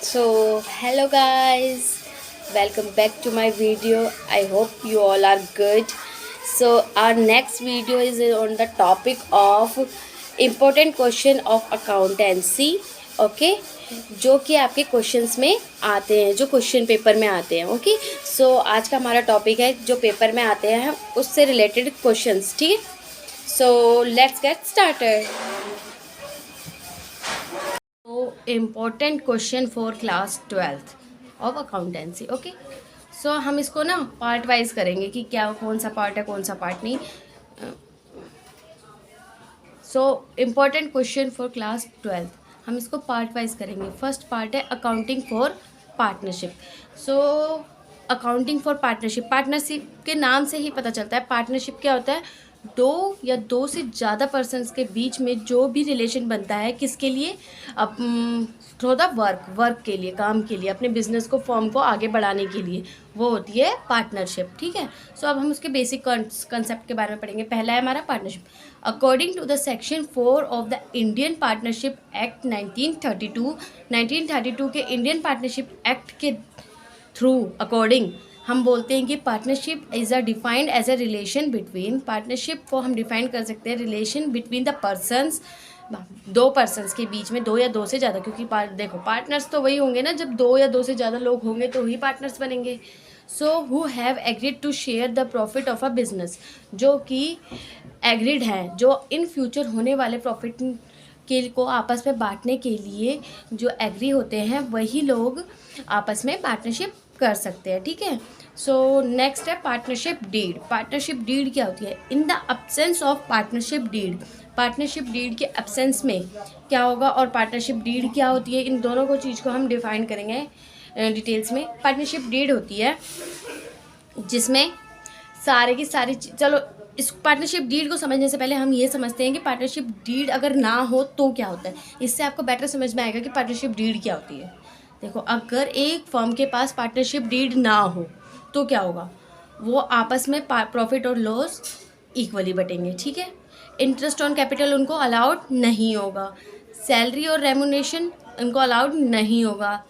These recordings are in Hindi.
So, hello guys, welcome back to my video. I hope you all are good. So, our next video is on the topic of important question of accountancy. Okay जो कि आपके क्वेश्चंस में आते हैं, जो क्वेश्चन पेपर में आते हैं. ओके सो आज का हमारा टॉपिक है जो पेपर में आते हैं उससे रिलेटेड क्वेश्चंस. ठीक है, so let's get started. Important question for class 12th of accountancy. Okay so हम इसको ना पार्ट वाइज करेंगे कि क्या कौन सा पार्ट है कौन सा पार्ट नहीं. So important question for class 12th हम इसको पार्ट वाइज करेंगे. फर्स्ट पार्ट है accounting for partnership. So accounting for partnership, partnership के नाम से ही पता चलता है पार्टनरशिप क्या होता है. दो या दो से ज़्यादा पर्सन्स के बीच में जो भी रिलेशन बनता है किसके लिए, अब थ्रू द वर्क के लिए, काम के लिए, अपने बिजनेस को फॉर्म को आगे बढ़ाने के लिए, वो होती है पार्टनरशिप. ठीक है, सो अब हम उसके बेसिक कंसेप्ट के बारे में पढ़ेंगे. पहला है हमारा partnership. According to the section 4 of the Indian partnership act 1932 के इंडियन पार्टनरशिप एक्ट के थ्रू अकॉर्डिंग हम बोलते हैं कि partnership is a defined as a relation between, partnership को हम डिफाइन कर सकते हैं रिलेशन बिटवीन द पर्सन्स, दो पर्सन्स के बीच में, दो या दो से ज़्यादा, क्योंकि देखो पार्टनर्स तो वही होंगे ना जब दो या दो से ज़्यादा लोग होंगे तो ही पार्टनर्स बनेंगे. So who have agreed to share the profit of a business, जो कि एग्रीड हैं, जो इन फ्यूचर होने वाले प्रॉफिट के को आपस में बांटने के लिए जो एग्री होते हैं वही लोग आपस में पार्टनरशिप कर सकते हैं. ठीक है, सो नेक्स्ट है पार्टनरशिप डीड. पार्टनरशिप डीड क्या होती है? In the absence of partnership deed, partnership deed के एब्सेंस में क्या होगा और पार्टनरशिप डीड क्या होती है, इन दोनों को चीज़ को हम डिफाइन करेंगे डिटेल्स में. पार्टनरशिप डीड होती है जिसमें सारे की सारी, चलो इस पार्टनरशिप डीड को समझने से पहले हम ये समझते हैं कि पार्टनरशिप डीड अगर ना हो तो क्या होता है. इससे आपको बेटर समझ में आएगा कि पार्टनरशिप डीड क्या होती है. देखो, अगर एक फर्म के पास पार्टनरशिप डीड ना हो तो क्या होगा, वो आपस में प्रॉफिट और लॉस इक्वली बटेंगे. ठीक है, इंटरेस्ट ऑन कैपिटल उनको अलाउड नहीं होगा, सैलरी और रेमुनेशन उनको अलाउड नहीं होगा.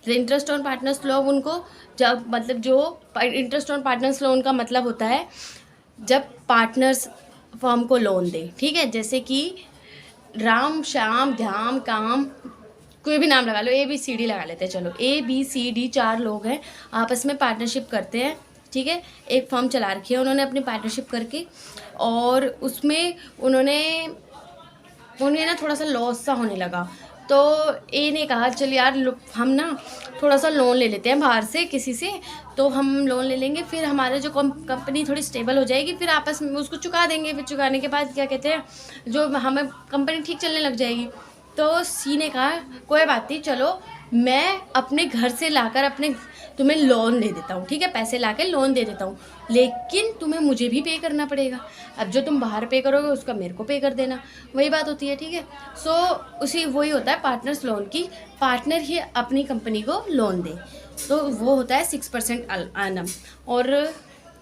इंटरेस्ट ऑन पार्टनर्स लोन उनको जब, मतलब जो इंटरेस्ट ऑन पार्टनर्स लोन का मतलब होता है जब पार्टनर्स फर्म को लोन दे. ठीक है, जैसे कि राम श्याम ध्याम काम, कोई भी नाम लगा लो, ABCD लगा लेते हैं. चलो ABCD 4 लोग हैं, आपस में पार्टनरशिप करते हैं. ठीक है, एक फर्म चला रखी है उन्होंने अपनी पार्टनरशिप करके, और उसमें उन्हें ना थोड़ा सा लॉस सा होने लगा. तो ए ने कहा चल यार हम ना थोड़ा सा लोन ले लेते हैं बाहर से किसी से, तो हम लोन ले लेंगे, फिर हमारे जो कंपनी थोड़ी स्टेबल हो जाएगी, फिर आपस में उसको चुका देंगे, फिर चुकाने के बाद क्या कहते हैं जो हमें कंपनी ठीक चलने लग जाएगी. तो सी ने कहा कोई बात नहीं, चलो मैं अपने घर से लाकर अपने तुम्हें लोन दे देता हूँ. ठीक है, पैसे लाकर लोन दे देता हूँ, लेकिन तुम्हें मुझे भी पे करना पड़ेगा. अब जो तुम बाहर पे करोगे उसका मेरे को पे कर देना, वही बात होती है. ठीक है, सो उसी वही होता है पार्टनर्स लोन की, पार्टनर ही अपनी कंपनी को लोन दे, तो वो होता है 6% आनम. और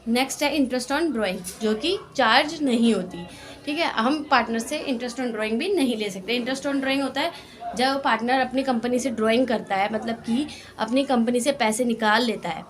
नेक्स्ट है इंटरेस्ट ऑन ड्राइंग, जो कि चार्ज नहीं होती. ठीक है, हम पार्टनर से इंटरेस्ट ऑन ड्राइंग भी नहीं ले सकते. इंटरेस्ट ऑन ड्राइंग होता है जब पार्टनर अपनी कंपनी से ड्राइंग करता है, मतलब कि अपनी कंपनी से पैसे निकाल लेता है,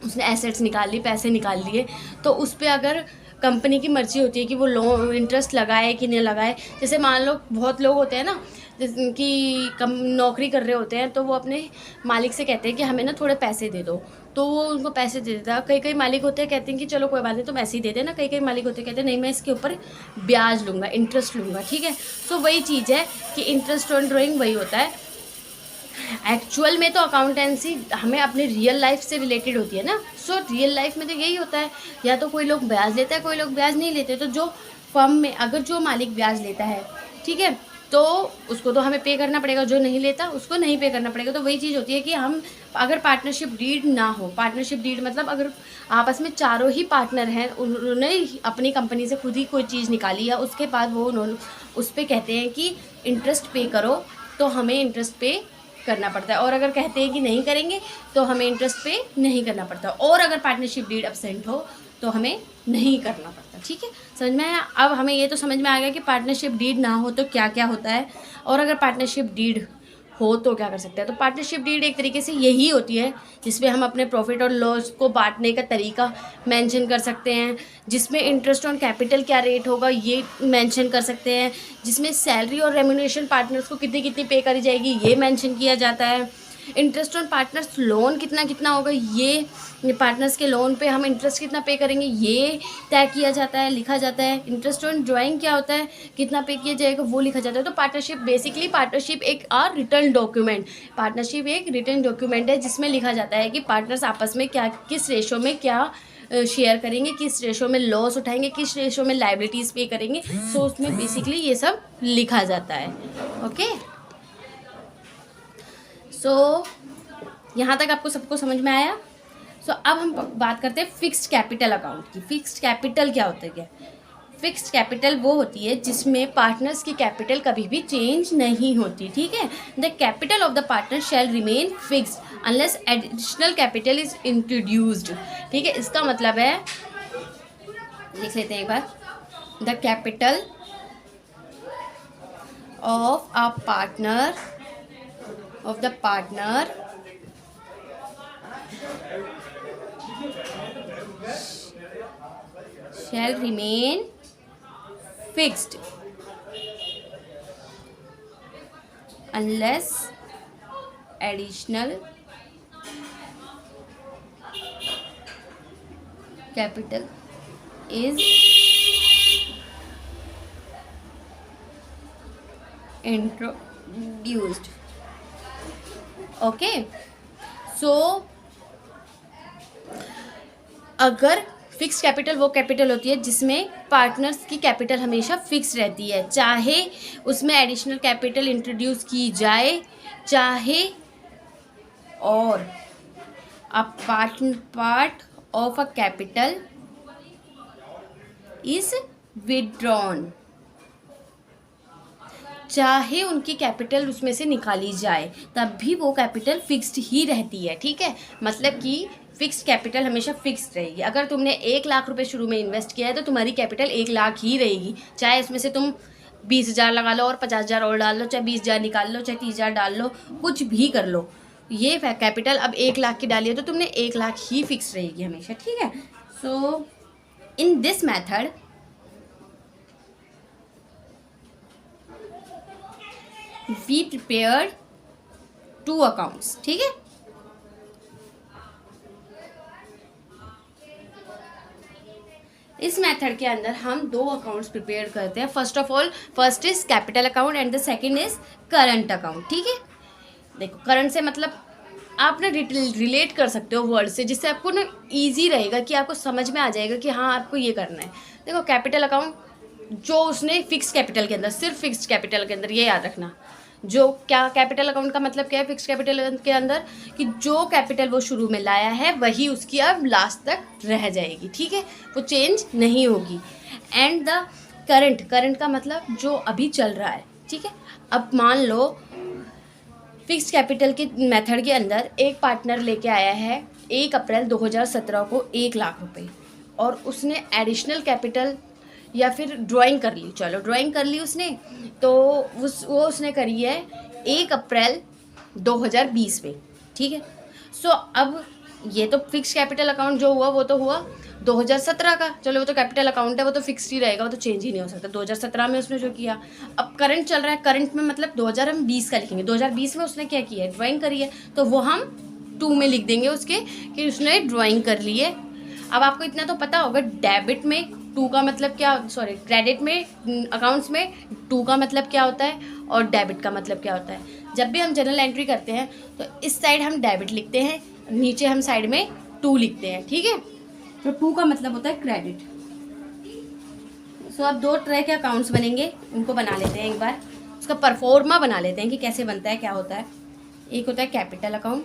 उसने एसेट्स निकाल ली, पैसे निकाल लिए, तो उस पर अगर कंपनी की मर्जी होती है कि वो लोन इंटरेस्ट लगाए कि नहीं लगाए. जैसे मान लो बहुत लोग होते हैं ना कि नौकरी कर रहे होते हैं, तो वो अपने मालिक से कहते हैं कि हमें ना थोड़े पैसे दे दो, तो वो उनको पैसे दे देता है. कई मालिक होते हैं कहते हैं कि चलो कोई बात नहीं तुम ऐसे ही दे देना. कई मालिक होते हैं कहते हैं नहीं मैं इसके ऊपर ब्याज लूँगा, इंटरेस्ट लूँगा. ठीक है, सो वही चीज़ है कि इंटरेस्ट ऑन ड्राइंग वही होता है. एक्चुअल में तो अकाउंटेंसी हमें अपने रियल लाइफ से रिलेटेड होती है ना. सो रियल लाइफ में तो यही होता है, या तो कोई लोग ब्याज लेता है, कोई लोग ब्याज नहीं लेते. तो जो फर्म में अगर जो मालिक ब्याज लेता है, ठीक है, तो उसको तो हमें पे करना पड़ेगा, जो नहीं लेता उसको नहीं पे करना पड़ेगा. तो वही चीज़ होती है कि हम अगर पार्टनरशिप डीड ना हो, पार्टनरशिप डीड मतलब अगर आपस में चारों ही पार्टनर हैं, उन्होंने अपनी कंपनी से खुद ही कोई चीज़ निकाली है, उसके बाद वो उन्होंने उस पर कहते हैं कि इंटरेस्ट पे करो, तो हमें इंटरेस्ट पे करना पड़ता है. और अगर कहते हैं कि नहीं करेंगे तो हमें इंटरेस्ट पे नहीं करना पड़ता. और अगर पार्टनरशिप डीड एब्सेंट हो तो हमें नहीं करना पड़ता. ठीक है, समझ में आया? अब हमें ये तो समझ में आ गया कि पार्टनरशिप डीड ना हो तो क्या क्या होता है, और अगर पार्टनरशिप डीड हो तो क्या कर सकते हैं। तो पार्टनरशिप डीड एक तरीके से यही होती है जिसमें हम अपने प्रॉफिट और लॉस को बांटने का तरीका मेंशन कर सकते हैं, जिसमें इंटरेस्ट ऑन कैपिटल क्या रेट होगा ये मेंशन कर सकते हैं, जिसमें सैलरी और रेम्यूनरेशन पार्टनर्स को कितनी कितनी पे करी जाएगी ये मेंशन किया जाता है। इंटरेस्ट ऑन पार्टनर्स लोन कितना कितना होगा, ये पार्टनर्स के लोन पे हम इंटरेस्ट कितना पे करेंगे ये तय किया जाता है, लिखा जाता है। इंटरेस्ट ऑन ड्राइंग क्या होता है, कितना पे किया जाएगा वो लिखा जाता है। तो पार्टनरशिप बेसिकली पार्टनरशिप एक रिटर्न डॉक्यूमेंट, पार्टनरशिप एक रिटर्न डॉक्यूमेंट है जिसमें लिखा जाता है कि पार्टनर्स आपस में क्या, किस रेशो में क्या शेयर करेंगे, किस रेशो में लॉस उठाएंगे, किस रेशो में लाइबिलिटीज़ पे करेंगे। सो उसमें बेसिकली ये सब लिखा जाता है। ओके, सो यहाँ तक आपको सबको समझ में आया। सो अब हम बात करते हैं फिक्स्ड कैपिटल अकाउंट की। फिक्स्ड कैपिटल क्या होता है? क्या फिक्स्ड कैपिटल वो होती है जिसमें पार्टनर्स की कैपिटल कभी भी चेंज नहीं होती, ठीक है। The capital of the partner shall remain fixed unless additional capital is introduced, ठीक है। इसका मतलब है, लिख लेते हैं एक बार, the capital of a partner shall remain fixed unless additional capital is introduced। Okay, so अगर फिक्स कैपिटल वो कैपिटल होती है जिसमें पार्टनर्स की कैपिटल हमेशा फिक्स रहती है, चाहे उसमें एडिशनल कैपिटल इंट्रोड्यूस की जाए, चाहे और a part of a capital is withdrawn, चाहे उनकी कैपिटल उसमें से निकाली जाए तब भी वो कैपिटल फिक्स्ड ही रहती है, ठीक है। मतलब कि फिक्स्ड कैपिटल हमेशा फिक्स्ड रहेगी। अगर तुमने 1,00,000 रुपये शुरू में इन्वेस्ट किया है तो तुम्हारी कैपिटल 1,00,000 ही रहेगी, चाहे इसमें से तुम 20,000 लगा लो और 50,000 और डाल लो, चाहे 20,000 निकाल लो, चाहे 30,000 डाल लो, कुछ भी कर लो, ये कैपिटल अब 1,00,000 की डाली है तो तुमने 1,00,000 ही फिक्स रहेगी हमेशा, ठीक है। So in this method we prepared 2 accounts, ठीक है। इस मेथड के अंदर हम 2 अकाउंट्स प्रिपेयर करते हैं। First is capital account and the second is current account, ठीक है। देखो, करंट से मतलब आप ना रिलेट कर सकते हो वर्ड से, जिससे आपको ना इजी रहेगा कि आपको समझ में आ जाएगा कि हाँ आपको ये करना है। देखो, कैपिटल अकाउंट जो उसने फिक्स कैपिटल के अंदर, सिर्फ फिक्स कैपिटल के अंदर, ये याद रखना। जो क्या कैपिटल अकाउंट का मतलब क्या है फिक्स कैपिटल के अंदर, कि जो कैपिटल वो शुरू में लाया है वही उसकी अब लास्ट तक रह जाएगी, ठीक है, वो चेंज नहीं होगी। एंड द करंट का मतलब जो अभी चल रहा है, ठीक है। अब मान लो फिक्स्ड कैपिटल के मेथड के अंदर एक पार्टनर लेके आया है 1 अप्रैल 2017 को 1,00,000 रुपये, और उसने एडिशनल कैपिटल या फिर ड्राइंग कर ली, चलो ड्राइंग कर ली उसने, तो वो उसने करी है 1 अप्रैल 2020 में, ठीक है। सो अब ये तो फिक्स कैपिटल अकाउंट जो हुआ वो तो हुआ 2017 का, चलो वो तो कैपिटल अकाउंट है, वो तो फिक्स ही रहेगा, वो तो चेंज ही नहीं हो सकता। 2017 में उसने जो किया, अब करंट चल रहा है, करंट में मतलब 2020 का लिखेंगे। 2020 में उसने क्या किया है, ड्राइंग करी है, तो वो हम 2 में लिख देंगे उसके कि उसने ड्राइंग कर ली है। अब आपको इतना तो पता होगा, डेबिट में 2 का मतलब क्या, सॉरी क्रेडिट में अकाउंट्स में 2 का मतलब क्या होता है और डेबिट का मतलब क्या होता है। जब भी हम जर्नल एंट्री करते हैं तो इस साइड हम डेबिट लिखते हैं, नीचे हम साइड में 2 लिखते हैं, ठीक है। तो 2 का मतलब होता है क्रेडिट। सो अब 2 तरह के अकाउंट्स बनेंगे, उनको बना लेते हैं एक बार, उसका परफॉर्मा बना लेते हैं कि कैसे बनता है, क्या होता है। एक होता है कैपिटल अकाउंट,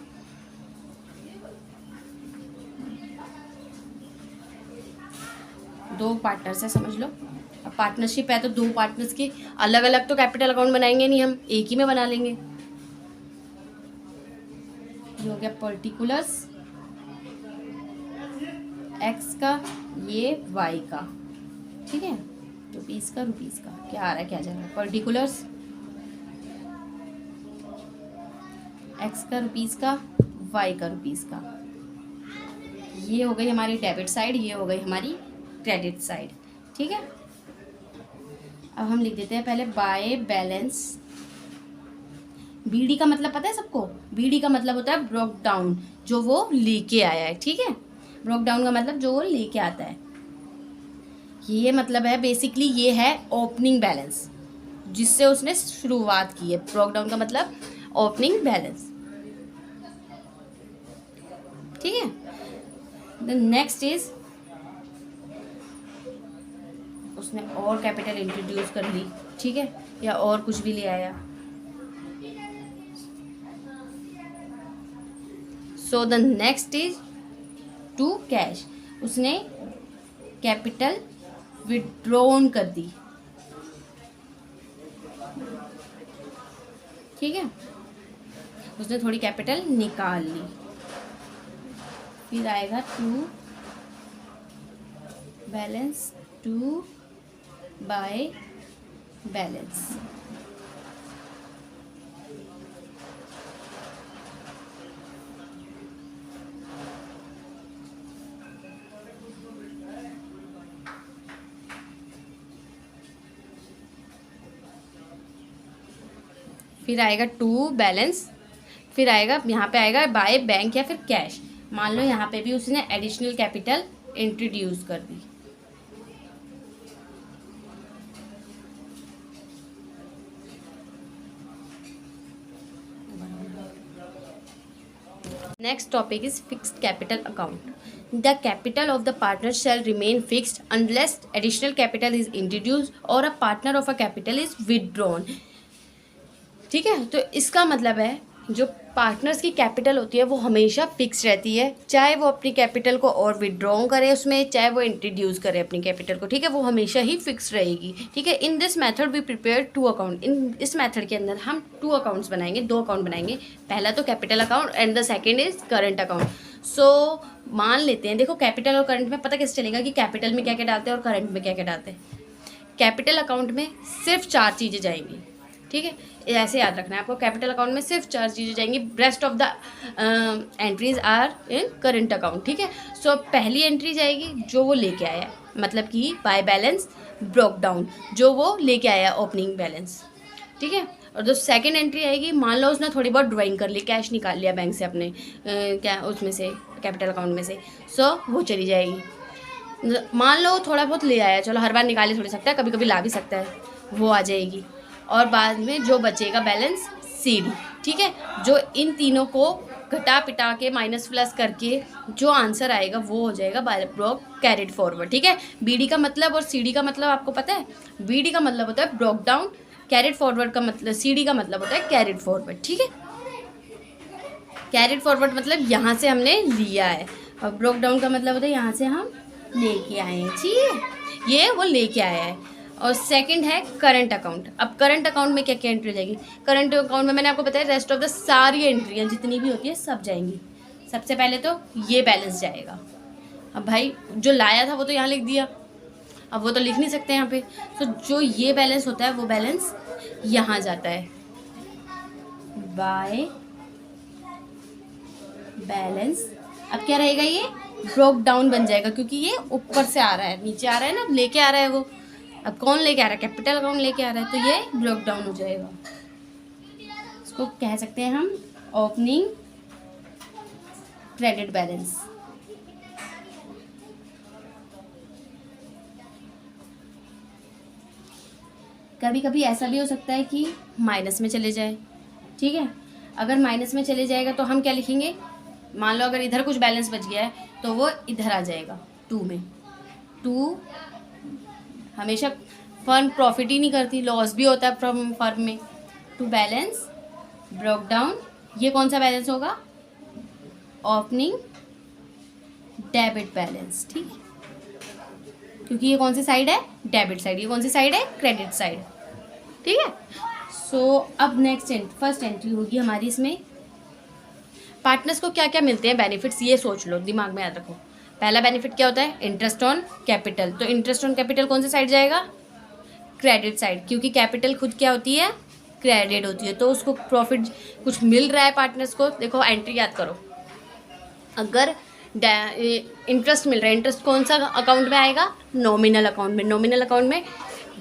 दो पार्टनर्स है समझ लो। अब पार्टनरशिप है तो 2 पार्टनर्स के अलग अलग तो कैपिटल अकाउंट बनाएंगे नहीं, हम एक ही में बना लेंगे। ये हो गया पर्टिकुलर्स एक्स का, ये वाई का, ठीक है। रुपीज़ का क्या आ रहा है, क्या जा रहा है, पर्टिकुलर्स एक्स का रुपीज़ का, वाई का रुपीज़ का। ये हो गई हमारी डेबिट साइड, ये हो गई हमारी क्रेडिट साइड। ठीक है, अब हम लिख देते हैं पहले बाय बैलेंस। बीडी का मतलब पता है सबको? बीडी का मतलब होता है ब्रोक डाउन, जो वो लेके आया है। ठीक है, ब्रोक डाउन का मतलब जो वो लेके आता है। ये मतलब है बेसिकली, ये है ओपनिंग बैलेंस जिससे उसने शुरुआत की है। ब्रोक डाउन का मतलब ओपनिंग बैलेंस। ठीक है, द नेक्स्ट इज उसने और कैपिटल इंट्रोड्यूस कर ली। ठीक है, या और कुछ भी ले आया। So the next is to cash, उसने कैपिटल विड्रॉन कर दी। ठीक है, उसने थोड़ी कैपिटल निकाल ली। फिर आएगा to balance, to by balance. फिर आएगा टू बैलेंस, फिर आएगा यहाँ पे आएगा बाय बैंक या फिर कैश। मान लो यहाँ पे भी उसने एडिशनल कैपिटल इंट्रोड्यूस कर दी। Next topic is fixed capital account. The capital of the partner shall remain fixed unless additional capital is introduced or a partner of a capital is withdrawn. ठीक है, तो इसका मतलब है जो पार्टनर्स की कैपिटल होती है वो हमेशा फिक्स रहती है, चाहे वो अपनी कैपिटल को और विड्रॉ करे उसमें, चाहे वो इंट्रोड्यूस करे अपनी कैपिटल को। ठीक है, वो हमेशा ही फिक्स रहेगी। ठीक है, in this method we prepare two account. इस मेथड के अंदर हम टू अकाउंट्स बनाएंगे, दो अकाउंट बनाएंगे। पहला तो capital account and the second is current account. So मान लेते हैं, देखो कैपिटल और करंट में पता कैसे चलेगा कि कैपिटल में क्या क्या डालते हैं और करंट में क्या क्या डालते हैं। कैपिटल अकाउंट में सिर्फ 4 चीज़ें जाएंगी। ठीक है, ऐसे याद रखना है आपको, कैपिटल अकाउंट में सिर्फ 4 चीज़ें जाएंगी। Rest of the entries are in current account. ठीक है, सो पहली एंट्री जाएगी जो वो लेके आया, मतलब कि बाय बैलेंस ब्रोक डाउन, जो वो लेके आया ओपनिंग बैलेंस। ठीक है, और जो सेकंड एंट्री आएगी, मान लो उसने थोड़ी बहुत ड्राइंग कर ली, कैश निकाल लिया बैंक से अपने क्या उसमें से कैपिटल अकाउंट में से, सो वो चली जाएगी। मान लो थोड़ा बहुत ले आया, चलो हर बार निकाल ही थोड़ी सकता है, कभी कभी ला भी सकता है, वो आ जाएगी। और बाद में जो बचेगा बैलेंस सीडी। ठीक है, जो इन तीनों को घटा पिटा के माइनस प्लस करके जो आंसर आएगा वो हो जाएगा बाय ब्रोक कैरिड फॉरवर्ड। ठीक है, बीडी का मतलब और सीडी का मतलब आपको पता है? बीडी का मतलब होता है ब्रोक डाउन, कैरिड फॉरवर्ड का मतलब, सीडी का मतलब होता है कैरिड फॉरवर्ड। ठीक है, कैरिड फॉरवर्ड मतलब यहाँ से हमने लिया है, और ब्रोक डाउन का मतलब होता है यहाँ से हम लेके आए हैं। ठीक है, ये वो लेके आया है। और सेकंड है करंट अकाउंट। अब करंट अकाउंट में क्या क्या एंट्री हो जाएगी? करंट अकाउंट में मैंने आपको बताया रेस्ट ऑफ द सारी एंट्रियाँ जितनी भी होती है सब जाएंगी। सबसे पहले तो ये बैलेंस जाएगा। अब भाई जो लाया था वो तो यहाँ लिख दिया, अब वो तो लिख नहीं सकते यहाँ पे, तो जो ये बैलेंस होता है वो बैलेंस यहाँ जाता है बाय बैलेंस। अब क्या रहेगा? ये ब्रोक डाउन बन जाएगा, क्योंकि ये ऊपर से आ रहा है, नीचे आ रहा है ना, लेके आ रहा है वो। अब कौन लेके आ रहा है? कैपिटल अकाउंट लेके आ रहा है, तो ये ब्रोक डाउन हो जाएगा। इसको कह सकते हैं हम ओपनिंग क्रेडिट बैलेंस। कभी कभी ऐसा भी हो सकता है कि माइनस में चले जाए। ठीक है, अगर माइनस में चले जाएगा तो हम क्या लिखेंगे? मान लो अगर इधर कुछ बैलेंस बच गया है तो वो इधर आ जाएगा 2 में। 2 हमेशा फर्म प्रॉफिट ही नहीं करती, लॉस भी होता है फर्म में। टू बैलेंस ब्रोक डाउन, ये कौन सा बैलेंस होगा? Opening debit balance. ठीक है, क्योंकि ये कौन सी साइड है? Debit side. ये कौन सी साइड है? Credit side. ठीक है, सो अब नेक्स्ट फर्स्ट एंट्री होगी हमारी। इसमें पार्टनर्स को क्या क्या मिलते हैं बेनिफिट्स, ये सोच लो, दिमाग में याद रखो। पहला बेनिफिट क्या होता है? Interest on capital. तो इंटरेस्ट ऑन कैपिटल कौन सी साइड जाएगा? क्रेडिट साइड, क्योंकि कैपिटल खुद क्या होती है? क्रेडिट होती है। तो उसको प्रॉफिट कुछ मिल रहा है पार्टनर्स को, देखो एंट्री याद करो, अगर इंटरेस्ट मिल रहा है, इंटरेस्ट कौन सा अकाउंट में आएगा, नॉमिनल अकाउंट में। नॉमिनल अकाउंट में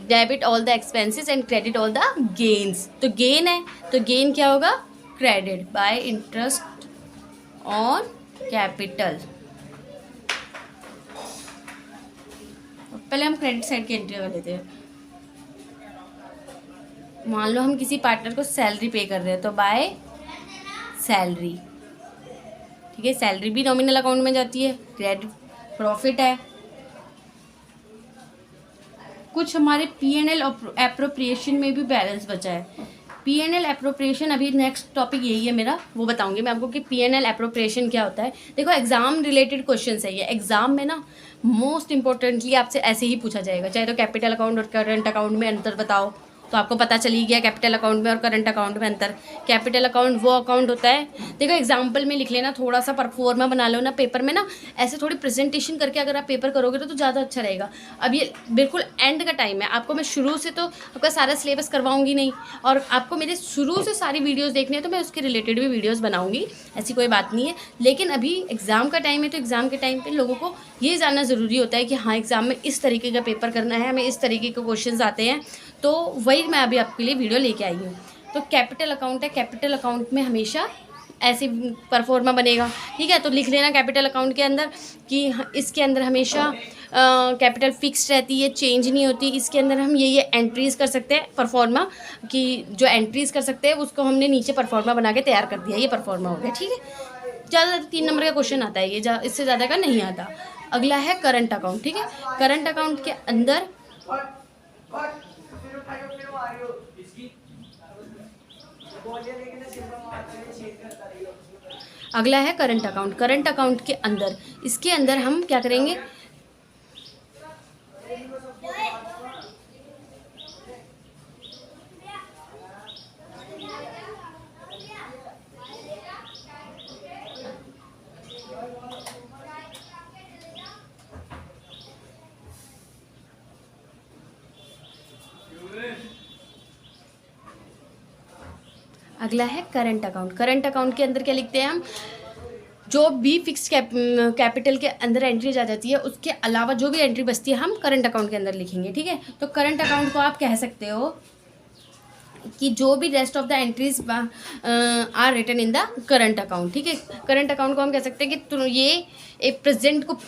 debit all the expenses and credit all the gains. तो गेन है, तो गेन क्या होगा, credit by interest on capital. पहले हम क्रेडिट साइड की एंट्री कर लेते हैं। मान लो हम किसी पार्टनर को सैलरी पे कर रहे हैं, तो बाय सैलरी, ठीक है, सैलरी भी नॉमिनल अकाउंट में जाती है, क्रेडिट प्रॉफिट है। कुछ हमारे P&L एप्रोप्रिएशन में भी बैलेंस बचा है। P&L एप्रोप्रिएशन, अभी नेक्स्ट टॉपिक यही है मेरा, वो बताऊंगी मैं आपको कि P&L एप्रोप्रिएशन क्या होता है। देखो एग्जाम रिलेटेड क्वेश्चन है ये, एग्जाम में ना मोस्ट इंपॉर्टेंटली आपसे ऐसे ही पूछा जाएगा, चाहे तो कैपिटल अकाउंट और करंट अकाउंट में अंतर बताओ, तो आपको पता चली गया कैपिटल अकाउंट में और करंट अकाउंट में अंतर। कैपिटल अकाउंट वो अकाउंट होता है, देखो एग्जाम्पल में लिख लेना, थोड़ा सा परफॉर्मा बना लो ना पेपर में ना, ऐसे थोड़ी प्रेजेंटेशन करके अगर आप पेपर करोगे तो ज़्यादा अच्छा रहेगा। अब ये बिल्कुल एंड का टाइम है, आपको मैं शुरू से तो आपका सारा सिलेबस करवाऊंगी नहीं, और आपको मेरे शुरू से सारी वीडियोज़ देखनी है तो मैं उसके रिलेटेड भी वीडियोज़ बनाऊँगी, ऐसी कोई बात नहीं है। लेकिन अभी एग्ज़ाम का टाइम है, तो एग्ज़ाम के टाइम पर लोगों को ये जानना ज़रूरी होता है कि हाँ एग्ज़ाम में इस तरीके का पेपर करना है, हमें इस तरीके के क्वेश्चन आते हैं, तो वही मैं अभी आपके लिए वीडियो लेके आई हूँ। तो कैपिटल अकाउंट है, कैपिटल अकाउंट में हमेशा ऐसे परफॉर्मा बनेगा, ठीक है। तो लिख लेना कैपिटल अकाउंट के अंदर कि इसके अंदर हमेशा कैपिटल फिक्स रहती है, चेंज नहीं होती। इसके अंदर हम ये एंट्रीज़ कर सकते हैं परफॉर्मा, कि जो एंट्रीज़ कर सकते हैं उसको हमने नीचे परफॉर्मा बना के तैयार कर दिया, ये परफॉर्मा हो गया, ठीक है। ज़्यादा 3 नंबर का क्वेश्चन आता है ये, इससे ज़्यादा का नहीं आता। अगला है करंट अकाउंट, ठीक है। करंट अकाउंट के अंदर अगला है करंट अकाउंट। करंट अकाउंट के अंदर, इसके अंदर हम क्या करेंगे, अगला है करंट अकाउंट। करंट अकाउंट के अंदर क्या लिखते हैं हम, जो भी फिक्स कैपिटल के अंदर एंट्रीज आ जाती है उसके अलावा जो भी एंट्री बचती है हम करंट अकाउंट के अंदर लिखेंगे, ठीक है। तो करंट अकाउंट को आप कह सकते हो कि जो भी rest of the entries are written in the current account, ठीक है। करंट अकाउंट को हम कह सकते हैं कि ये एक प्रेजेंट को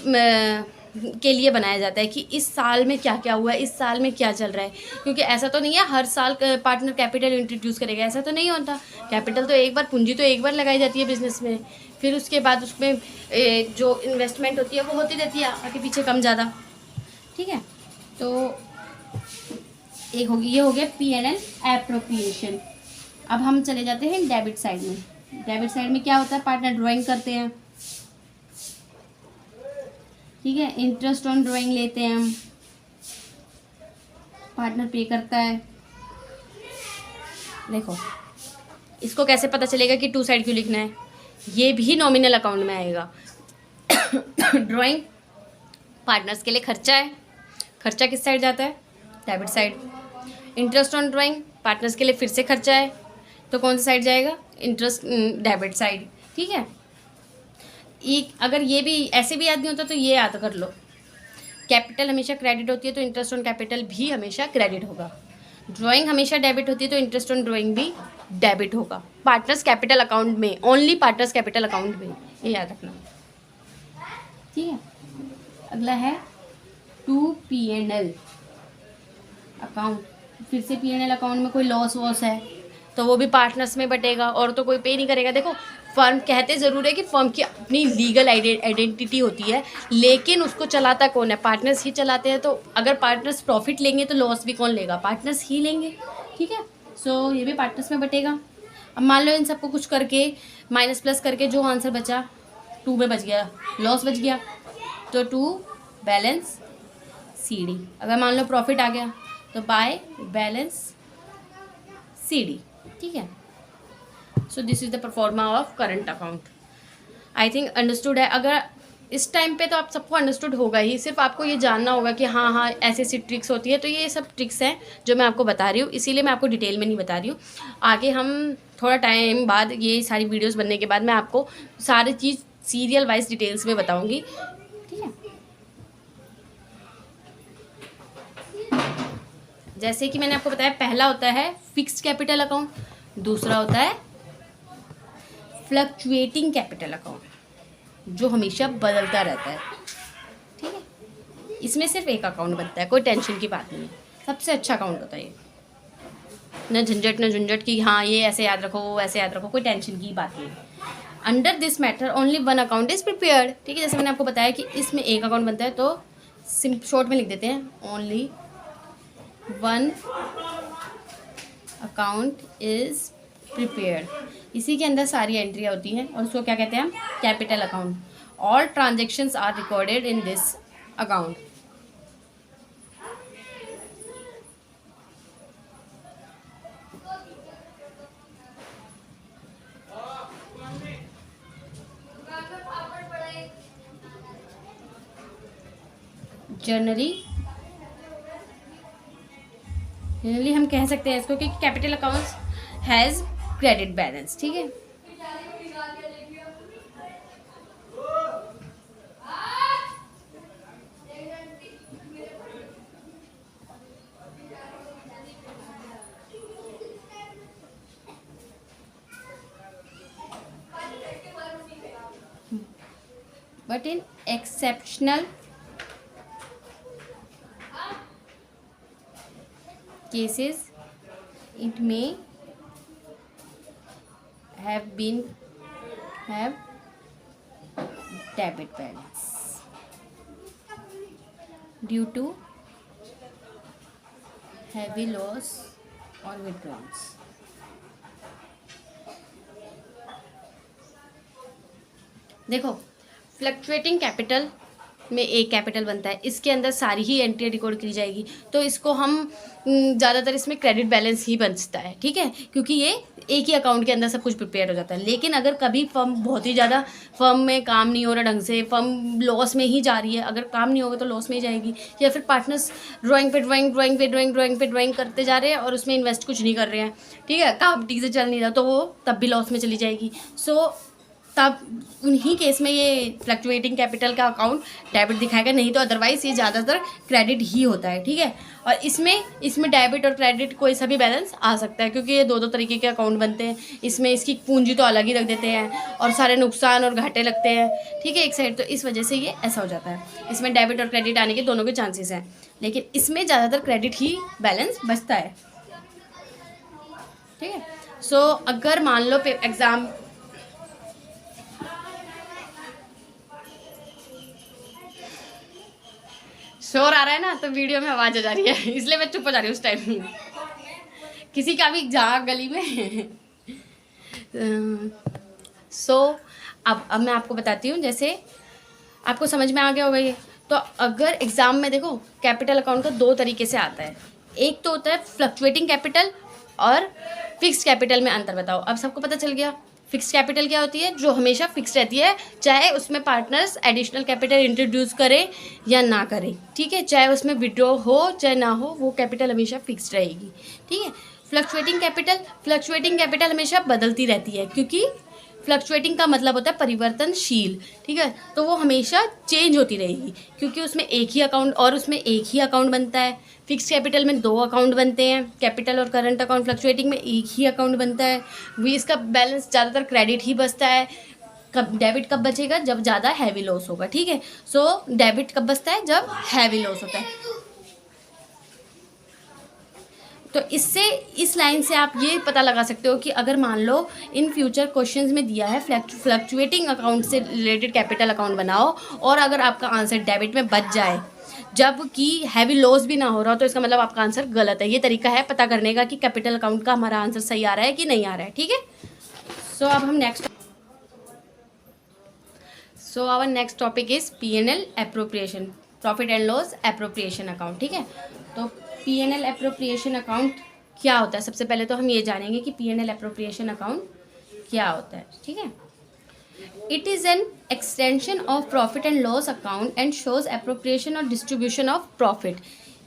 के लिए बनाया जाता है कि इस साल में क्या क्या हुआ है, इस साल में क्या चल रहा है। क्योंकि ऐसा तो नहीं है हर साल पार्टनर कैपिटल इंट्रोड्यूस करेगा, ऐसा तो नहीं होता। कैपिटल तो एक बार, पूंजी तो एक बार लगाई जाती है बिजनेस में, फिर उसके बाद उसमें जो इन्वेस्टमेंट होती है वो होती रहती है आगे पीछे कम ज़्यादा, ठीक है। तो एक होगी, ये हो गया P&L एप्रोप्रिएशन। अब हम चले जाते हैं डेबिट साइड में। डेबिट साइड में क्या होता है, पार्टनर ड्राइंग करते हैं, ठीक है। इंटरेस्ट ऑन ड्राइंग लेते हैं हम, पार्टनर पे करता है। देखो इसको कैसे पता चलेगा कि 2 साइड क्यों लिखना है, ये भी नॉमिनल अकाउंट में आएगा। ड्राइंग पार्टनर्स के लिए खर्चा है, खर्चा किस साइड जाता है, debit side. Interest on drawing partners के लिए फिर से खर्चा है, तो कौन सा साइड जाएगा, इंटरेस्ट डेबिट साइड, ठीक है। एक अगर ये भी ऐसे भी याद नहीं होता तो ये याद कर लो, कैपिटल हमेशा क्रेडिट होती है तो इंटरेस्ट ऑन कैपिटल भी हमेशा क्रेडिट होगा। ड्राइंग हमेशा डेबिट होती है तो इंटरेस्ट ऑन ड्राइंग भी डेबिट होगा, पार्टनर्स कैपिटल अकाउंट में, ओनली पार्टनर्स कैपिटल अकाउंट में, ये याद रखना, ठीक है। अगला है 2 P&L अकाउंट। फिर से P&L अकाउंट में कोई लॉस वॉस है तो वो भी पार्टनर्स में बटेगा, और तो कोई पे नहीं करेगा। देखो फर्म कहते ज़रूर है कि फर्म की अपनी लीगल आइडेंटिटी होती है, लेकिन उसको चलाता कौन है, पार्टनर्स ही चलाते हैं। तो अगर पार्टनर्स प्रॉफिट लेंगे तो लॉस भी कौन लेगा, पार्टनर्स ही लेंगे, ठीक है। सो ये भी पार्टनर्स में बटेगा। अब मान लो इन सबको कुछ करके माइनस प्लस करके जो आंसर बचा 2 में बच गया, लॉस बच गया, तो 2 बैलेंस CD। अगर मान लो प्रॉफिट आ गया तो बाय बैलेंस CD, ठीक है। So this is the pro forma of current account. I think understood है। अगर इस टाइम पे तो आप सबको अंडरस्टूड होगा ही, सिर्फ आपको ये जानना होगा कि हाँ हाँ ऐसी ऐसी ट्रिक्स होती है। तो ये सब ट्रिक्स हैं जो मैं आपको बता रही हूँ, इसीलिए मैं आपको डिटेल में नहीं बता रही हूँ। आगे हम थोड़ा टाइम बाद, ये सारी वीडियोस बनने के बाद, मैं आपको सारी चीज़ सीरियल वाइज डिटेल्स में बताऊँगी, ठीक है। जैसे कि मैंने आपको बताया, पहला होता है फिक्स्ड कैपिटल अकाउंट, दूसरा होता है फ्लक्चुएटिंग कैपिटल अकाउंट जो हमेशा बदलता रहता है, ठीक है। इसमें सिर्फ एक अकाउंट बनता है, कोई टेंशन की बात नहीं है, सबसे अच्छा अकाउंट होता है ये। न झंझट न झंझट कि हाँ ये ऐसे याद रखो वो ऐसे याद रखो, कोई टेंशन की बात नहीं। Under this matter only one account is prepared, ठीक है। जैसे मैंने आपको बताया कि इसमें एक अकाउंट बनता है, तो शॉर्ट में लिख देते हैं, only one account is prepared. इसी के अंदर सारी एंट्रियाँ होती हैं और उसको क्या कहते हैं हम, capital account. All transactions are recorded in this account. Generally हम कह सकते हैं इसको कि capital accounts has credit balance, ठीक है। But in exceptional cases it may have debit balance due to heavy loss or withdrawals। देखो, फ्लक्चुएटिंग कैपिटल में एक कैपिटल बनता है, इसके अंदर सारी ही एंट्री रिकॉर्ड की जाएगी, तो इसको हम ज़्यादातर इसमें क्रेडिट बैलेंस ही बचता है, ठीक है, क्योंकि ये एक ही अकाउंट के अंदर सब कुछ प्रिपेयर हो जाता है। लेकिन अगर कभी फर्म बहुत ही ज़्यादा, फर्म में काम नहीं हो रहा ढंग से, फर्म लॉस में ही जा रही है, अगर काम नहीं होगा तो लॉस में ही जाएगी, या फिर पार्टनर्स ड्राइंग पे ड्राइंग करते जा रहे हैं और उसमें इन्वेस्ट कुछ नहीं कर रहे हैं, ठीक है, काम ठीक से चल नहीं रहा, तो वो तब भी लॉस में चली जाएगी। सो तब उन्हीं केस में ये फ्लक्चुएटिंग कैपिटल का अकाउंट डेबिट दिखाएगा, नहीं तो अदरवाइज़ ये ज़्यादातर क्रेडिट ही होता है, ठीक है। और इसमें डेबिट और क्रेडिट कोई सा भी बैलेंस आ सकता है, क्योंकि ये दो तरीके के अकाउंट बनते हैं। इसमें इसकी पूंजी तो अलग ही रख देते हैं और सारे नुकसान और घाटे लगते हैं, ठीक है, एक साइड, तो इस वजह से ये ऐसा हो जाता है। इसमें डेबिट और क्रेडिट आने के दोनों के चांसेस हैं, लेकिन इसमें ज़्यादातर क्रेडिट ही बैलेंस बचता है, ठीक है। सो अगर मान लो एग्ज़ाम शोर आ रहा है ना, तो वीडियो में आवाज़ आ जा रही है, इसलिए मैं चुप हो जा रही हूँ उस टाइम, किसी का भी जा गली में। सो अब मैं आपको बताती हूँ, जैसे आपको समझ में आ गया होगा ये। तो अगर एग्ज़ाम में देखो, कैपिटल अकाउंट का दो तरीके से आता है, एक तो होता है फ्लक्चुएटिंग कैपिटल और फिक्स्ड कैपिटल में अंतर बताओ। अब सबको पता चल गया फिक्स्ड कैपिटल क्या होती है, जो हमेशा फिक्स रहती है, चाहे उसमें पार्टनर्स एडिशनल कैपिटल इंट्रोड्यूस करें या ना करें, ठीक है, चाहे उसमें विड्रॉ हो चाहे ना हो, वो कैपिटल हमेशा फिक्स्ड रहेगी, ठीक है। फ्लक्चुएटिंग कैपिटल हमेशा बदलती रहती है, क्योंकि फ्लक्चुएटिंग का मतलब होता है परिवर्तनशील, ठीक है, तो वो हमेशा चेंज होती रहेगी, क्योंकि उसमें एक ही अकाउंट बनता है। फिक्स कैपिटल में दो अकाउंट बनते हैं, कैपिटल और करंट अकाउंट। फ्लक्चुएटिंग में एक ही अकाउंट बनता है, भी इसका बैलेंस ज़्यादातर क्रेडिट ही बचता है। कब डेबिट कब बचेगा, जब ज़्यादा हैवी लॉस होगा, ठीक है। सो डेबिट कब बचता है, जब हैवी लॉस होता है। तो इससे, इस लाइन से आप ये पता लगा सकते हो कि अगर मान लो इन फ्यूचर क्वेश्चंस में दिया है फ्लक्चुएटिंग अकाउंट से रिलेटेड कैपिटल अकाउंट बनाओ, और अगर आपका आंसर डेबिट में बच जाए जबकि हैवी लॉस भी ना हो रहा, तो इसका मतलब आपका आंसर गलत है। ये तरीका है पता करने का कि कैपिटल अकाउंट का हमारा आंसर सही आ रहा है कि नहीं आ रहा है, ठीक है। सो अब हम our next topic is P&L appropriation, profit and loss appropriation account, ठीक है। तो P&L एप्रोप्रिएशन अकाउंट क्या होता है, सबसे पहले तो हम ये जानेंगे कि P&L एप्रोप्रिएशन अकाउंट क्या होता है, ठीक है। It is an extension of profit and loss account and shows appropriation और distribution of profit.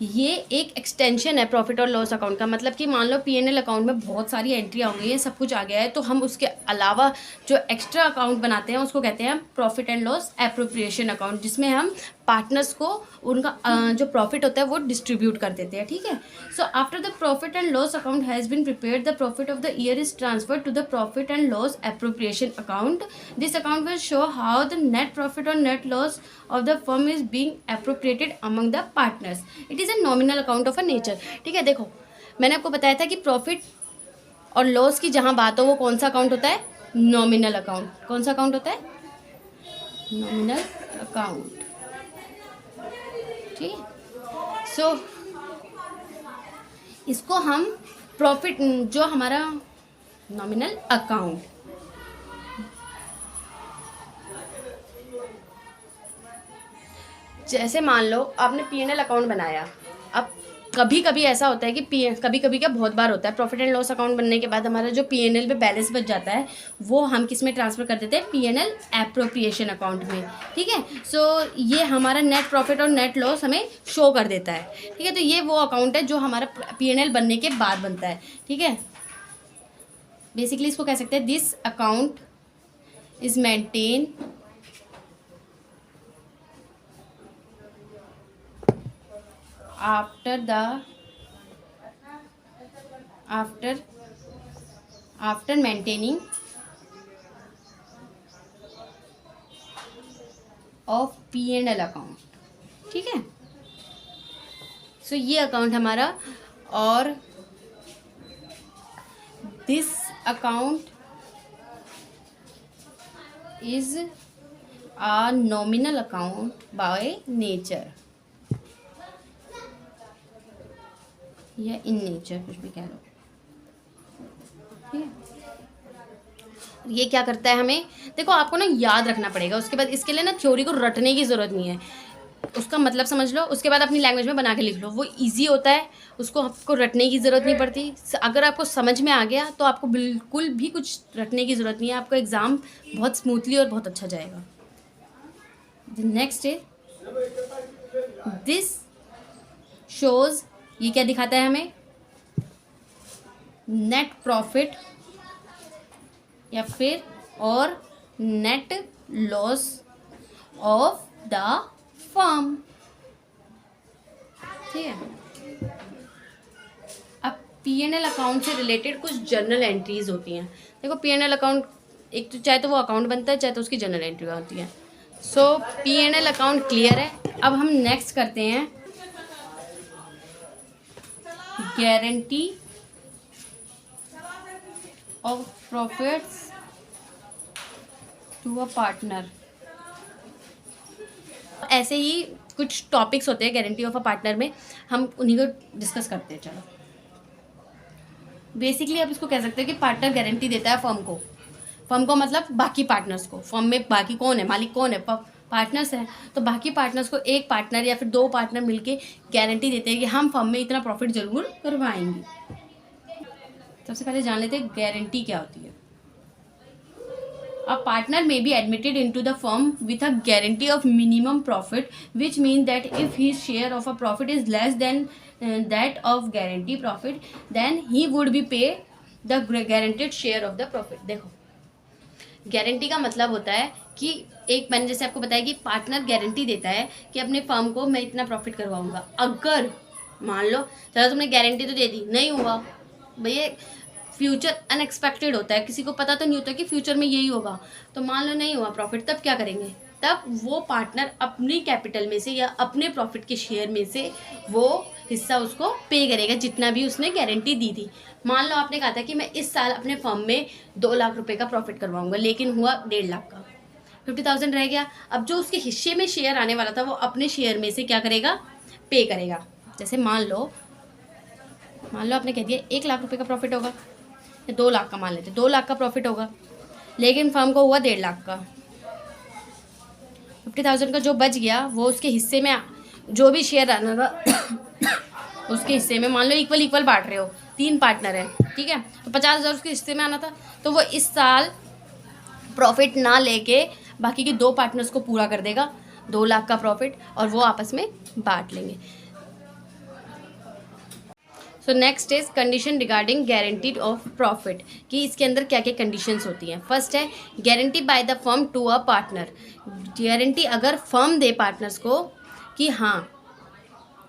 ये एक एक्सटेंशन है प्रॉफिट और लॉस अकाउंट का, मतलब कि मान लो पीएनएल अकाउंट में बहुत सारी एंट्री आ गई है, सब कुछ आ गया है, तो हम उसके अलावा जो एक्स्ट्रा अकाउंट बनाते हैं उसको कहते हैं profit and loss appropriation account, जिसमें हम पार्टनर्स को उनका जो प्रॉफिट होता है वो डिस्ट्रीब्यूट कर देते हैं, ठीक है। So after the profit and loss account has been prepared, the profit of the year is transferred to the profit and loss appropriation account. This account will show how the net profit और net loss of the firm is being appropriated among the partners. It is a nominal account of a nature. ठीक है, देखो मैंने आपको बताया था कि प्रॉफिट और लॉस की जहाँ बात हो वो कौन सा अकाउंट होता है, नॉमिनल अकाउंट. कौन सा अकाउंट होता है, नॉमिनल अकाउंट, ठीक है। सो इसको हम प्रॉफिट, जो हमारा नॉमिनल अकाउंट, जैसे मान लो आपने पीएनएल अकाउंट बनाया, अब कभी कभी ऐसा होता है कि कभी कभी क्या बहुत बार होता है, प्रॉफिट एंड लॉस अकाउंट बनने के बाद हमारा जो पीएनएल में बैलेंस बच जाता है वो हम किस में ट्रांसफ़र कर देते हैं, पीएनएल एप्रोप्रिएशन अकाउंट में, ठीक है। सो ये हमारा नेट प्रॉफिट और नेट लॉस हमें शो कर देता है, ठीक है। तो ये वो अकाउंट है जो हमारा पीएनएल बनने के बाद बनता है, ठीक है। बेसिकली इसको कह सकते हैं this account is maintain after maintaining of P&L account, ठीक है। सो ये अकाउंट हमारा, और this account is a nominal account by nature या इन नेचर, कुछ भी कह लो, ठीक है। ये क्या करता है, हमें देखो आपको ना याद रखना पड़ेगा, उसके बाद इसके लिए ना थ्योरी को रटने की ज़रूरत नहीं है, उसका मतलब समझ लो, उसके बाद अपनी लैंग्वेज में बना के लिख लो, वो इजी होता है, उसको आपको रटने की ज़रूरत नहीं पड़ती। अगर आपको समझ में आ गया तो आपको बिल्कुल भी कुछ रटने की ज़रूरत नहीं है, आपका एग्ज़ाम बहुत स्मूथली और बहुत अच्छा जाएगा। नेक्स्ट है दिस शोज़, ये क्या दिखाता है हमें, नेट प्रॉफिट या फिर और net loss of the firm, ठीक है। अब पीएनएल अकाउंट से रिलेटेड कुछ जर्नल एंट्रीज होती हैं। देखो पीएनएल अकाउंट एक तो चाहे तो वो अकाउंट बनता है, चाहे तो उसकी जर्नल एंट्री होती है। सो पीएनएल अकाउंट क्लियर है। अब हम नेक्स्ट करते हैं guarantee of profits to a partner. ऐसे ही कुछ टॉपिक्स होते हैं गारंटी ऑफ अ पार्टनर में, हम उन्हीं को डिस्कस करते हैं। चलो बेसिकली आप इसको कह सकते हैं कि पार्टनर गारंटी देता है फर्म को मतलब बाकी पार्टनर्स को। फर्म में बाकी कौन है, मालिक कौन है, पार्टनर्स हैं। तो बाकी पार्टनर्स को एक पार्टनर या फिर दो पार्टनर मिलके गारंटी देते हैं कि हम फर्म में इतना प्रॉफिट जरूर करवाएंगे। सबसे पहले जान लेते हैं गारंटी क्या होती है। A partner may be admitted into the firm with a guarantee of minimum profit, which means that if his share of a profit is less than that of guarantee profit, then he would be paid the guaranteed share of the profit। देखो गारंटी का मतलब होता है कि एक, मैंने जैसे आपको बताया कि पार्टनर गारंटी देता है कि अपने फर्म को मैं इतना प्रॉफिट करवाऊंगा। अगर मान लो चलो तुमने गारंटी तो दे दी, नहीं हुआ भैया, फ्यूचर अनएक्सपेक्टेड होता है, किसी को पता तो नहीं होता कि फ्यूचर में यही होगा। तो मान लो नहीं हुआ प्रॉफिट, तब क्या करेंगे, तब वो पार्टनर अपनी कैपिटल में से या अपने प्रॉफिट के शेयर में से वो हिस्सा उसको पे करेगा जितना भी उसने गारंटी दी थी। मान लो आपने कहा था कि मैं इस साल अपने फर्म में 2 लाख रुपए का प्रॉफिट करवाऊंगा, लेकिन हुआ 1.5 लाख का, 50,000 रह गया। अब जो उसके हिस्से में शेयर आने वाला था वो अपने शेयर में से क्या करेगा, पे करेगा। जैसे मान लो आपने कह दिया 1 लाख रुपए का प्रॉफिट होगा, 2 लाख का मान लेते, 2 लाख का प्रॉफिट होगा, लेकिन फर्म को हुआ 1.5 लाख का। 50,000 का जो बच गया वो उसके हिस्से में, जो भी शेयर आना था उसके हिस्से में, मान लो इक्वल बांट रहे हो, 3 पार्टनर हैं, ठीक है, तो 50,000 उसके हिस्से में आना था। तो वो इस साल प्रॉफिट ना लेके बाकी के 2 पार्टनर्स को पूरा कर देगा, 2 लाख का प्रॉफिट, और वो आपस में बांट लेंगे। So next is condition regarding guaranteed of profit, कि इसके अंदर क्या क्या कंडीशंस होती हैं। फर्स्ट है guarantee by the firm to a partner, guarantee अगर फर्म दे पार्टनर्स को कि हाँ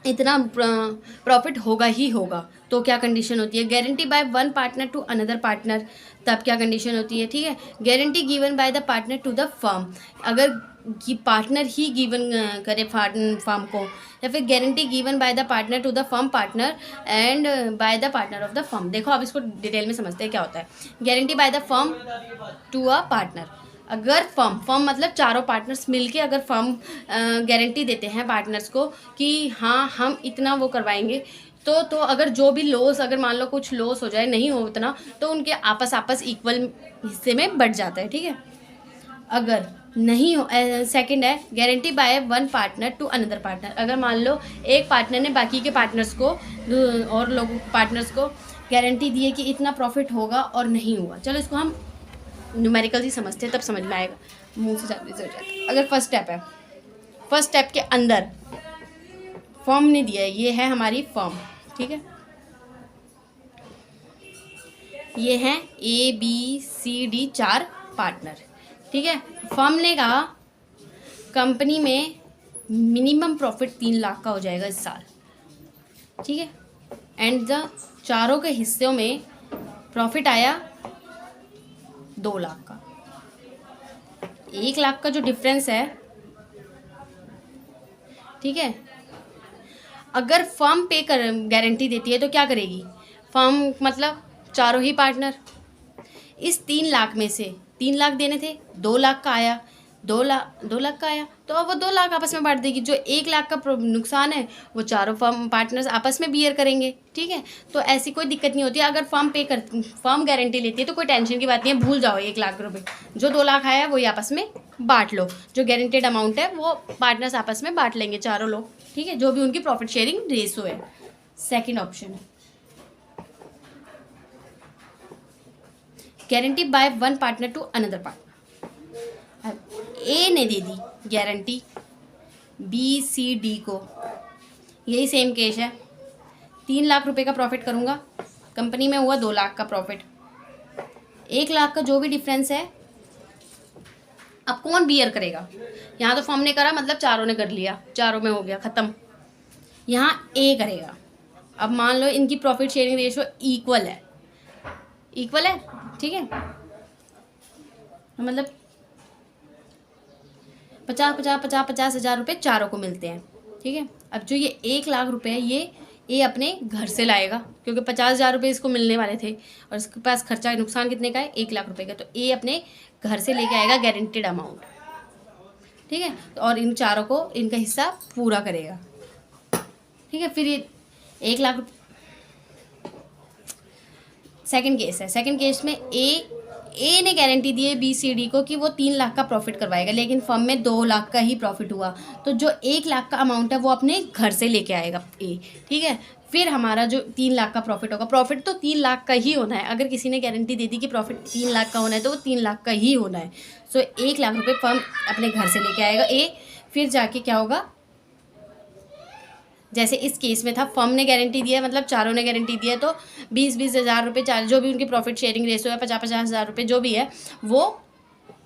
इतना प्रॉफिट होगा ही होगा, तो क्या कंडीशन होती है। Guarantee by one partner to another partner, तब क्या कंडीशन होती है, ठीक है। Guarantee given by the partner to the firm, अगर पार्टनर ही गिवन करे फर्म को, या फिर guarantee given by the partner to the firm partner and by the partner of the firm. देखो अब इसको डिटेल में समझते हैं क्या होता है। Guarantee by the firm to a partner, अगर फर्म मतलब चारों पार्टनर्स मिलके अगर फर्म गारंटी देते हैं पार्टनर्स को कि हाँ हम इतना वो करवाएंगे, तो अगर जो भी लॉस, अगर मान लो कुछ लॉस हो जाए, नहीं हो उतना, तो उनके आपस इक्वल हिस्से में बढ़ जाता है, ठीक है। अगर नहीं हो, सेकंड है guarantee by one partner to another partner, अगर मान लो एक पार्टनर ने बाकी के पार्टनर्स को और लोगों पार्टनर्स को गारंटी दी है कि इतना प्रॉफिट होगा और नहीं हुआ। चलो इसको हम न्यूमेरिकल ही समझते हैं, तब समझ में आएगा, मुंह से ज़्यादा हो जाता है। अगर फर्स्ट स्टेप है, फर्स्ट स्टेप के अंदर फर्म ने दिया है, ये है हमारी फर्म, ठीक है, ये हैं ABCD 4 पार्टनर, ठीक है। फर्म ने कहा कंपनी में मिनिमम प्रॉफिट 3 लाख का हो जाएगा इस साल, ठीक है, एंड द चारों के हिस्सों में प्रॉफिट आया 2 लाख का। 1 लाख का जो डिफरेंस है, ठीक है, अगर फर्म पे कर गारंटी देती है तो क्या करेगी फर्म, मतलब चारों ही पार्टनर, इस 3 लाख में से 3 लाख देने थे, 2 लाख का आया, 2 लाख का आया, तो अब वो 2 लाख आपस में बांट देगी। जो 1 लाख का नुकसान है वो चारों फर्म पार्टनर्स आपस में बियर करेंगे, ठीक है। तो ऐसी कोई दिक्कत नहीं होती। अगर फर्म गारंटी लेती है तो कोई टेंशन की बात नहीं है, भूल जाओ 1 लाख रुपए, जो 2 लाख आया है वही आपस में बांट लो, जो गारंटेड अमाउंट है वो पार्टनर्स आपस में बांट लेंगे चारों लोग, ठीक है, जो भी उनकी प्रॉफिट शेयरिंग रेशो है। सेकेंड ऑप्शन है guarantee by one partner to another partner. A ने दे दी गारंटी BCD को, यही सेम केस है, 3 लाख रुपए का प्रॉफिट करूँगा, कंपनी में हुआ 2 लाख का प्रॉफिट, 1 लाख का जो भी डिफरेंस है अब कौन बियर करेगा। यहाँ तो फर्म ने करा, मतलब चारों ने कर लिया, चारों में हो गया ख़त्म। यहाँ A करेगा। अब मान लो इनकी प्रॉफिट शेयरिंग रेशो इक्वल है, ठीक है, मतलब 50 हज़ार रुपये चारों को मिलते हैं, ठीक है। अब जो ये 1 लाख रुपए है ये A अपने घर से लाएगा, क्योंकि 50 हज़ार रुपये इसको मिलने वाले थे और इसके पास खर्चा नुकसान कितने का है, 1 लाख रुपए का, तो A अपने घर से लेके आएगा गारंटेड अमाउंट, ठीक है, और इन चारों को इनका हिस्सा पूरा करेगा, ठीक है। फिर ये 1 लाख। सेकंड केस है, सेकंड केस में ए ने गारंटी दी है BCD को कि वो 3 लाख का प्रॉफिट करवाएगा, लेकिन फर्म में 2 लाख का ही प्रॉफिट हुआ, तो जो 1 लाख का अमाउंट है वो अपने घर से लेके आएगा A, ठीक है। फिर हमारा जो 3 लाख का प्रॉफिट होगा, प्रॉफिट तो 3 लाख का ही होना है, अगर किसी ने गारंटी दे दी कि प्रॉफिट 3 लाख का होना है तो वो 3 लाख का ही होना है। सो 1 लाख रुपये फर्म अपने घर से लेके आएगा A, फिर जाके क्या होगा, जैसे इस केस में था फर्म ने गारंटी दिया, मतलब चारों ने गारंटी दिया, तो 20 हज़ार रुपये जो भी उनकी प्रॉफिट शेयरिंग रेशो है, 50 हज़ार रुपये जो भी है वो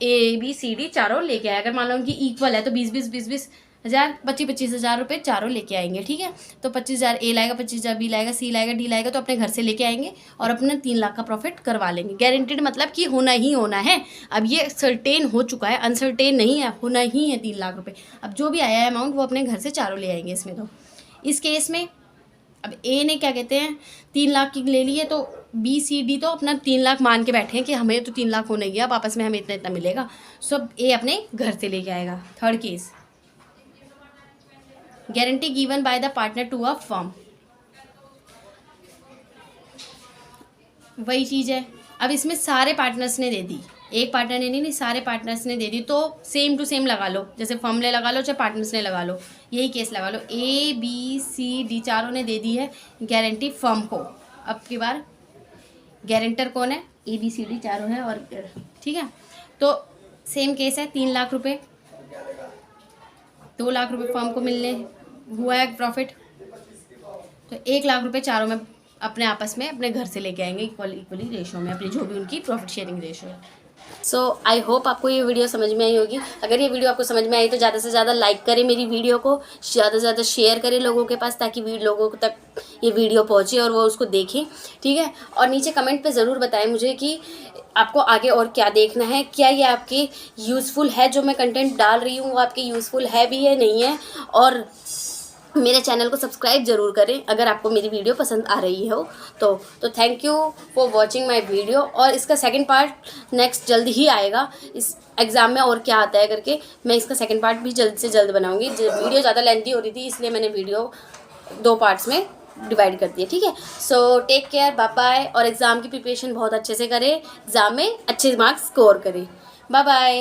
ABCD चारों लेके आए। अगर मान लो उनकी इक्वल है तो 20 हज़ार 25 हज़ार रुपये चारों लेके आएंगे, ठीक है। तो 25 हज़ार A लाएगा, 25 हज़ार B लाएगा, C लाएगा, D लाएगा, तो अपने घर से लेके आएंगे और अपने 3 लाख का प्रॉफिट करवा लेंगे। गारंटेड मतलब कि होना ही होना है। अब ये सर्टेन हो चुका है, अनसर्टेन नहीं है, होना ही है 3 लाख रुपये। अब जो भी आया है अमाउंट वो अपने घर से चारों ले आएंगे। इसमें तो इस केस में अब A ने क्या कहते हैं 3 लाख की ले ली है, तो BCD तो अपना 3 लाख मान के बैठे हैं कि हमें तो 3 लाख होना ही है, अब आपस में हमें इतना इतना मिलेगा, सो A अपने घर से लेके आएगा। Third case guarantee given by the partner to a firm, वही चीज़ है। अब इसमें सारे पार्टनर्स ने दे दी, एक पार्टनर ने नहीं, सारे पार्टनर्स ने दे दी, तो सेम टू सेम लगा लो, जैसे फर्म ने लगा लो चाहे पार्टनर्स ने लगा लो, यही केस लगा लो। ABCD चारों ने दे दी है गारंटी फर्म को। अब की बार गारंटर कौन है, ABCD चारों है, और ठीक है। तो सेम केस है, 3 लाख रुपए, 2 लाख रुपए फर्म को मिलने हुआ है प्रॉफिट, तो 1 लाख रुपए चारों में अपने आपस में अपने घर से लेके आएंगे इक्वली रेशो में, अपनी जो भी उनकी प्रॉफिट शेयरिंग रेशो है। सो आई होप आपको ये वीडियो समझ में आई होगी। अगर ये वीडियो आपको समझ में आई तो ज़्यादा से ज़्यादा लाइक करें मेरी वीडियो को, ज़्यादा से ज़्यादा शेयर करें लोगों के पास, ताकि लोगों तक ये वीडियो पहुँचे और वो उसको देखें, ठीक है। और नीचे कमेंट पे ज़रूर बताएं मुझे कि आपको आगे और क्या देखना है, क्या ये आपके यूज़फुल है, जो मैं कंटेंट डाल रही हूँ वो आपके यूज़फुल है भी है नहीं है। और मेरे चैनल को सब्सक्राइब ज़रूर करें अगर आपको मेरी वीडियो पसंद आ रही हो तो thank you for watching my video. और इसका सेकंड पार्ट नेक्स्ट जल्द ही आएगा, इस एग्ज़ाम में और क्या आता है करके मैं इसका सेकंड पार्ट भी जल्द से जल्द बनाऊंगी। वीडियो ज़्यादा लेंथी हो रही थी इसलिए मैंने वीडियो 2 पार्ट्स में डिवाइड कर दिया, ठीक है। So take care, bye bye. और एग्ज़ाम की प्रिपरेशन बहुत अच्छे से करें, एग्ज़ाम में अच्छे मार्क्स स्कोर करें। Bye bye.